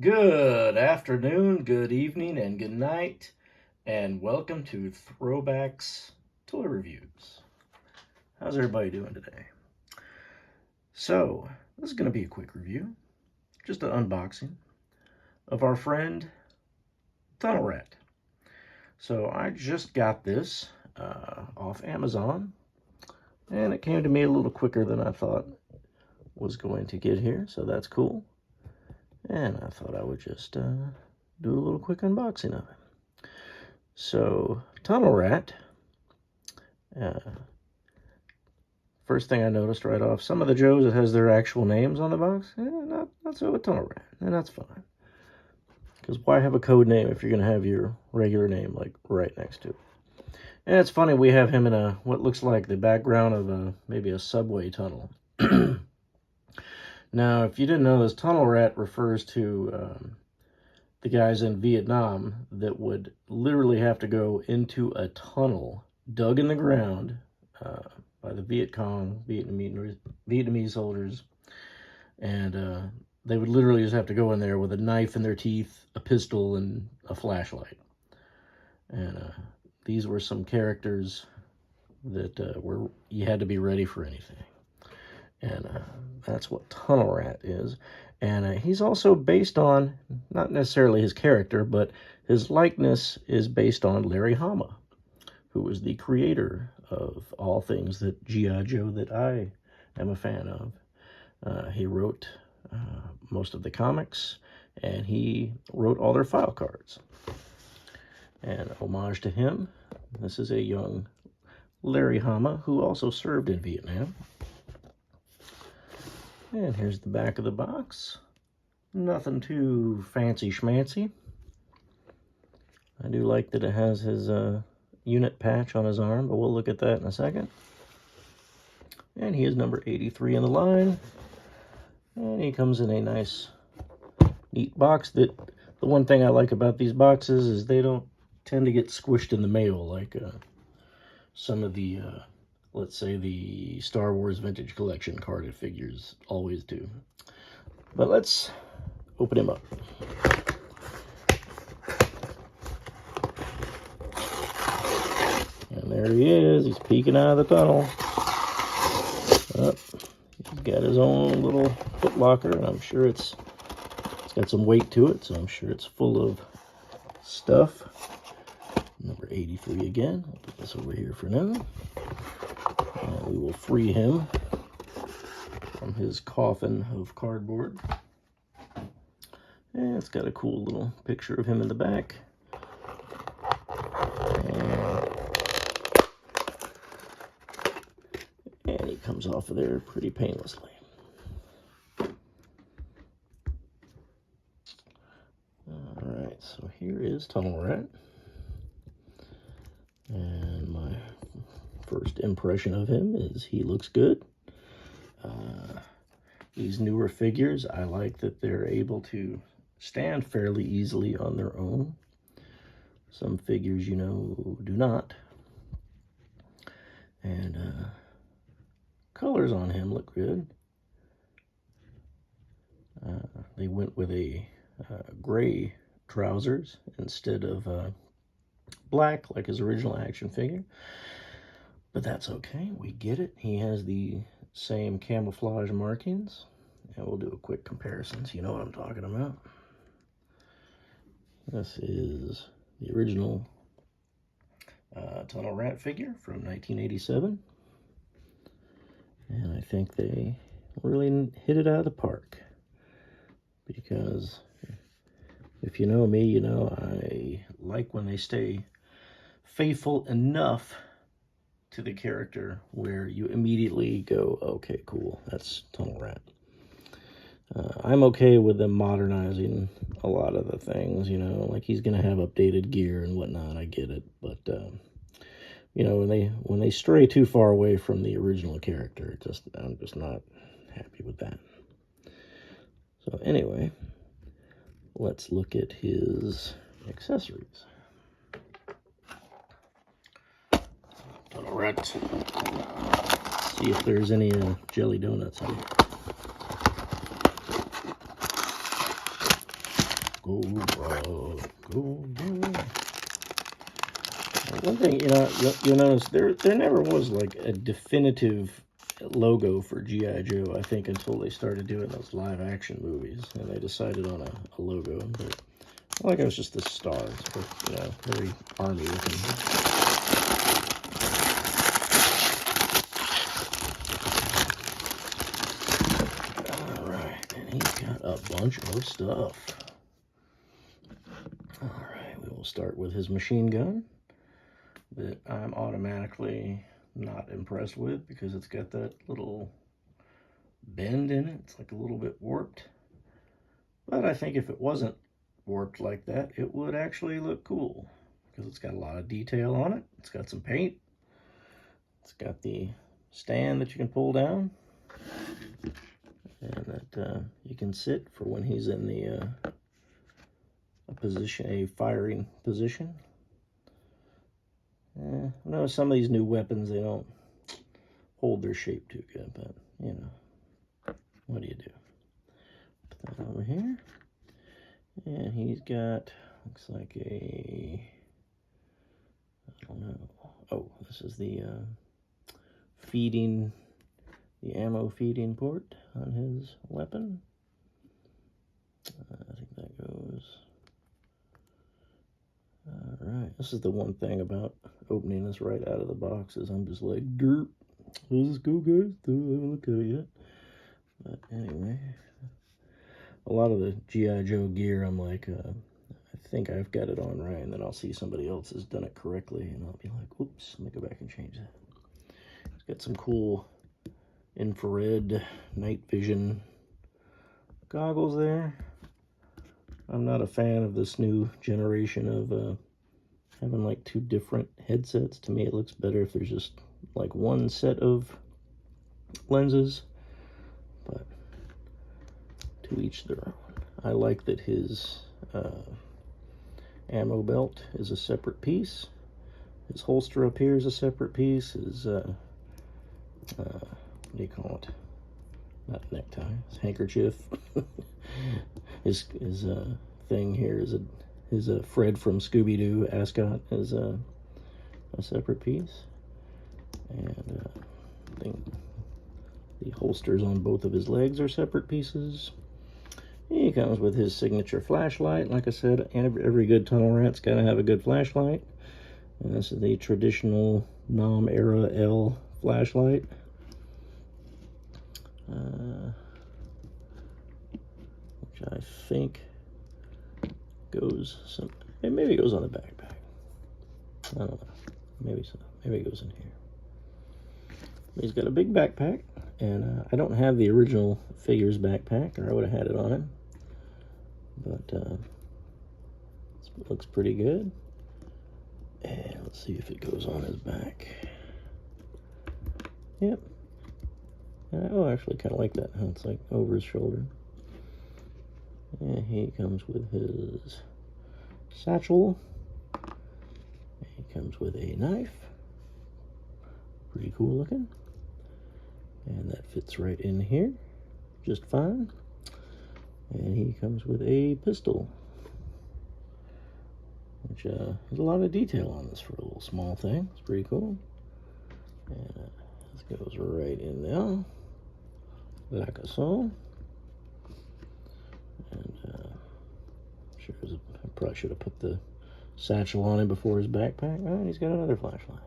Good afternoon, good evening, and good night, and welcome to Throwbacks Toy Reviews. How's everybody doing today? So, this is going to be a quick review, just an unboxing of our friend Tunnel Rat. So, I just got this off Amazon, and it came to me a little quicker than I thought was going to get here, so that's cool. And I thought I would just do a little quick unboxing of it. So, Tunnel Rat. First thing I noticed right off, some of the Joes, it has their actual names on the box. Not so with Tunnel Rat, and that's fine. Because why have a code name if you're going to have your regular name, like, right next to it? And it's funny, we have him in what looks like the background of maybe a subway tunnel. Now, if you didn't know this, Tunnel Rat refers to the guys in Vietnam that would literally have to go into a tunnel dug in the ground by the Viet Cong, Vietnamese soldiers, and they would literally just have to go in there with a knife in their teeth, a pistol, and a flashlight. And these were some characters that you had to be ready for anything. And that's what Tunnel Rat is. And he's also based on, not necessarily his character, but his likeness is based on Larry Hama, who was the creator of all things that G.I. Joe that I am a fan of. He wrote most of the comics, and he wrote all their file cards. And homage to him, this is a young Larry Hama, who also served in Vietnam. And here's the back of the box. Nothing too fancy schmancy. I do like that it has his unit patch on his arm, but we'll look at that in a second. And he is number 83 in the line. And he comes in a nice, neat box. The one thing I like about these boxes is they don't tend to get squished in the mail like some of the let's say the Star Wars Vintage Collection carded figures always do. But let's open him up. And there he is. He's peeking out of the tunnel. He's got his own little foot locker, and I'm sure it's got some weight to it, so I'm sure it's full of stuff. Number 83 again. I'll put this over here for now. And we will free him from his coffin of cardboard. And it's got a cool little picture of him in the back. And he comes off of there pretty painlessly. Alright, so here is Tunnel Rat. And my first impression of him is he looks good. These newer figures, I like that they're able to stand fairly easily on their own. Some figures, you know, do not. And colors on him look good. They went with a gray trousers instead of black like his original action figure. But that's okay, we get it. He has the same camouflage markings. And we'll do a quick comparison so you know what I'm talking about. This is the original Tunnel Rat figure from 1987. And I think they really hit it out of the park. Because if you know me, you know I like when they stay faithful enough to the character where you immediately go, okay, cool, that's Tunnel Rat. I'm okay with them modernizing a lot of the things, you know, like he's going to have updated gear and whatnot, I get it, but, you know, when they stray too far away from the original character, I'm just not happy with that. So anyway, let's look at his accessories. Tunnel Rat. See if there's any jelly donuts in here. Cobra, Cobra. One thing, you'll notice there never was like a definitive logo for G.I. Joe, I think, until they started doing those live action movies, and they decided on a logo. But like it was just the stars, but very army looking. All right, and he's got a bunch of stuff. All right, we will start with his machine gun that I'm automatically not impressed with because it's got that little bend in it. It's like a little bit warped. But I think if it wasn't warped like that, it would actually look cool because it's got a lot of detail on it. It's got some paint. It's got the stand that you can pull down and that you can sit for when he's in the a firing position. I know some of these new weapons, they don't hold their shape too good, but, what do you do? Put that over here. And he's got, looks like I don't know. Oh, this is the ammo feeding port on his weapon. I think that goes... Alright, this is the one thing about opening this right out of the box is I'm just like, derp. How's this go, guys? I haven't looked at it yet. But anyway, a lot of the G.I. Joe gear, I'm like, I think I've got it on right, and then I'll see somebody else has done it correctly, and I'll be like, oops, let me go back and change that. It's got some cool infrared night vision goggles there. I'm not a fan of this new generation of having like two different headsets. To me, it looks better if there's just like one set of lenses, but to each their own. I like that his ammo belt is a separate piece. His holster up here is a separate piece. His, what do you call it? Not necktie, his handkerchief. his thing here is a Fred from Scooby-Doo ascot is a separate piece. And I think the holsters on both of his legs are separate pieces. He comes with his signature flashlight. Like I said, every good tunnel rat's got to have a good flashlight. And this is the traditional NOM era L flashlight. Which I think goes maybe it goes on the backpack. I don't know. Maybe so. Maybe it goes in here. He's got a big backpack, and I don't have the original Figures backpack, or I would have had it on him. But it looks pretty good. And let's see if it goes on his back. Yep. Oh, I actually kind of like that. How it's like over his shoulder. And he comes with his satchel. He comes with a knife. Pretty cool looking. And that fits right in here just fine. And he comes with a pistol, which has a lot of detail on this for a little small thing. It's pretty cool. And this goes right in there, like so. And I probably should have put the satchel on him before his backpack. Oh, and he's got another flashlight,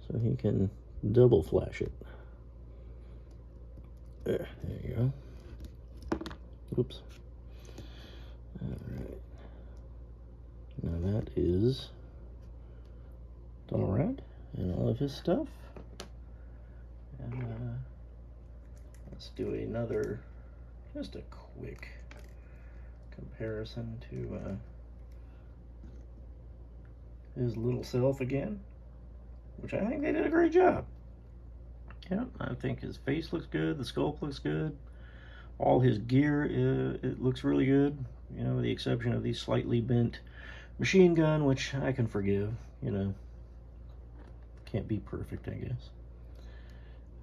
so he can double flash it. There you go. Oops. Alright. Now that is Tunnel Rat and all of his stuff. And let's do another, just a quick comparison to his little self again, which I think they did a great job. Yeah, I think his face looks good, the sculpt looks good, all his gear, it looks really good, with the exception of the slightly bent machine gun, which I can forgive, can't be perfect, I guess.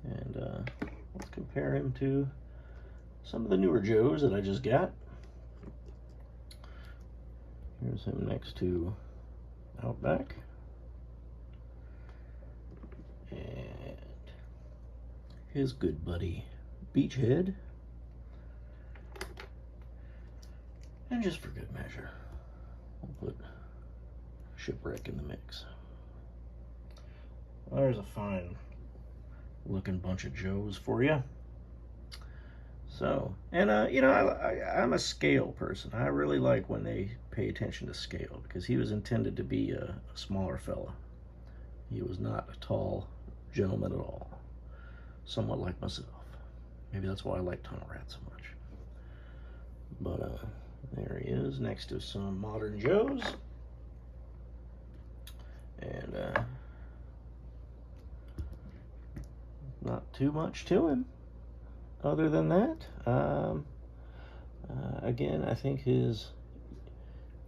And let's compare him to some of the newer Joes that I just got. Here's him next to Outback. And his good buddy, Beachhead. And just for good measure, we'll put Shipwreck in the mix. Well, there's a fine looking bunch of Joes for you. So, and you know, I'm a scale person. I really like when they pay attention to scale, because he was intended to be a smaller fella. He was not a tall gentleman at all. Somewhat like myself. Maybe that's why I like Tunnel Rat so much. But there he is next to some modern Joes. And not too much to him other than that. Again, I think his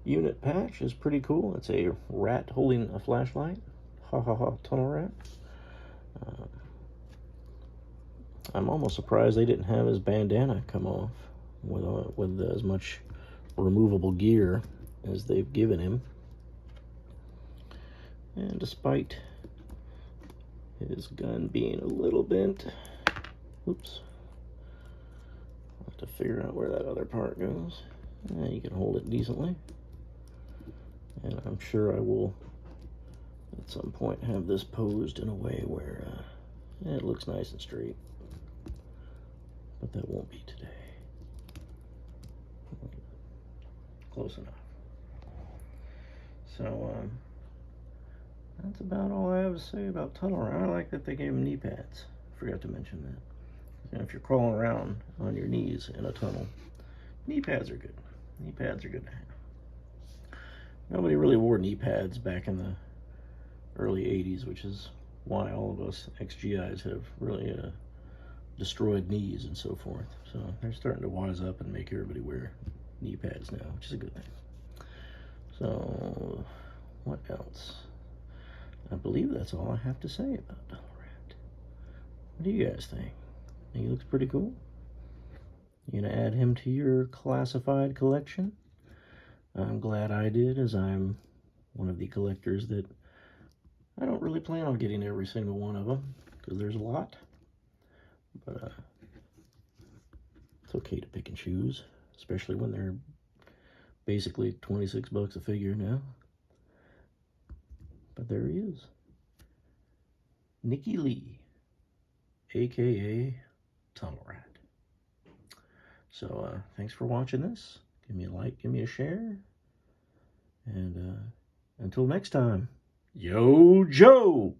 unit patch is pretty cool. It's a rat holding a flashlight. Ha ha ha, Tunnel Rat. I'm almost surprised they didn't have his bandana come off with as much removable gear as they've given him. And despite his gun being a little bent, oops, I'll have to figure out where that other part goes. Yeah, you can hold it decently. And I'm sure I will at some point have this posed in a way where it looks nice and straight. But that won't be today. Close enough. So, that's about all I have to say about Tunnel Rat. I like that they gave him knee pads. Forgot to mention that. And if you're crawling around on your knees in a tunnel, knee pads are good. Knee pads are good to have. Nobody really wore knee pads back in the early 80s, which is why all of us ex-GIs have really destroyed knees and so forth. So they're starting to wise up and make everybody wear knee pads now, which is a good thing. So, what else? I believe that's all I have to say about Tunnel Rat. What do you guys think? He looks pretty cool. You gonna add him to your classified collection? I'm glad I did, as I'm one of the collectors that I don't really plan on getting every single one of them, because there's a lot. But it's okay to pick and choose, especially when they're basically 26 bucks a figure now. But there he is. Nicky Lee, aka Tunnel Rat. So thanks for watching this. Give me a like, give me a share. And until next time, Yo Joe!